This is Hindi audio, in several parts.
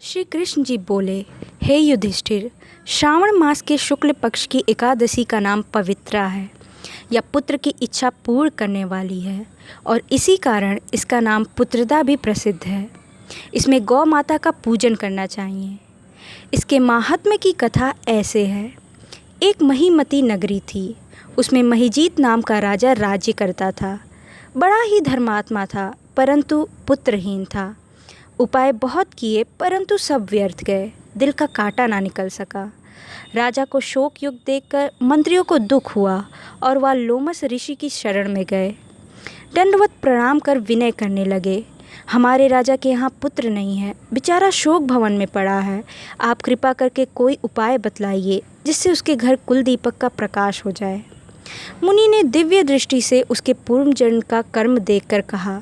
श्री कृष्ण जी बोले, हे युधिष्ठिर, श्रावण मास के शुक्ल पक्ष की एकादशी का नाम पवित्रा है। यह पुत्र की इच्छा पूर्ण करने वाली है और इसी कारण इसका नाम पुत्रदा भी प्रसिद्ध है। इसमें गौ माता का पूजन करना चाहिए। इसके माहात्म्य की कथा ऐसे है। एक महीमती नगरी थी। उसमें महीजीत नाम का राजा राज्य करता था। बड़ा ही धर्मात्मा था, परंतु पुत्रहीन था। उपाय बहुत किए, परंतु सब व्यर्थ गए। दिल का कांटा ना निकल सका। राजा को शोक युक्त देखकर मंत्रियों को दुख हुआ और वह लोमस ऋषि की शरण में गए। दंडवत प्रणाम कर विनय करने लगे। हमारे राजा के यहाँ पुत्र नहीं है, बेचारा शोक भवन में पड़ा है। आप कृपा करके कोई उपाय बतलाइए जिससे उसके घर कुल दीपक का प्रकाश हो जाए। मुनि ने दिव्य दृष्टि से उसके पूर्व जन्म का कर्म देखकर कहा,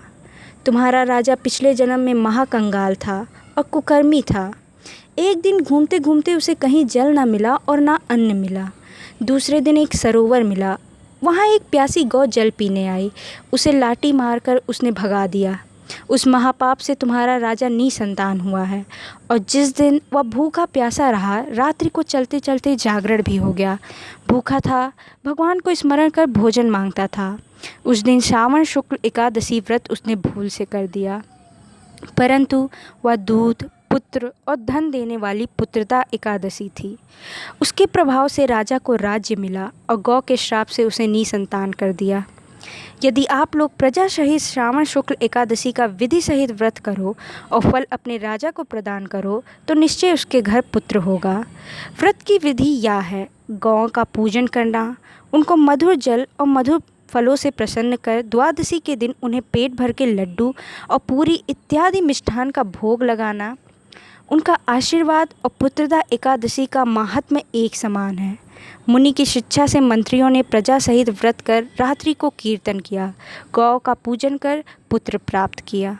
तुम्हारा राजा पिछले जन्म में महाकंगाल था और कुकर्मी था। एक दिन घूमते घूमते उसे कहीं जल ना मिला और ना अन्न मिला। दूसरे दिन एक सरोवर मिला। वहाँ एक प्यासी गौ जल पीने आई। उसे लाठी मारकर उसने भगा दिया। उस महापाप से तुम्हारा राजा निसंतान हुआ है और जिस दिन वह भूखा प्यासा रहा, रात्रि को चलते चलते जागरण भी हो गया। भूखा था, भगवान को स्मरण कर भोजन मांगता था। उस दिन श्रावण शुक्ल एकादशी व्रत उसने भूल से कर दिया, परंतु वह दूध, पुत्र और धन देने वाली पुत्रदा एकादशी थी। उसके प्रभाव से राजा को राज्य मिला और गौ के श्राप से उसे निसंतान कर दिया। यदि आप लोग प्रजा सहित श्रावण शुक्ल एकादशी का विधि सहित व्रत करो और फल अपने राजा को प्रदान करो तो निश्चय उसके घर पुत्र होगा। व्रत की विधि यह है, गौ का पूजन करना, उनको मधुर जल और मधुर फलों से प्रसन्न कर द्वादशी के दिन उन्हें पेट भर के लड्डू और पूरी इत्यादि मिष्ठान का भोग लगाना। उनका आशीर्वाद और पुत्रदा एकादशी का महात्म्य एक समान है। मुनि की शिक्षा से मंत्रियों ने प्रजा सहित व्रत कर रात्रि को कीर्तन किया, गौ का पूजन कर पुत्र प्राप्त किया।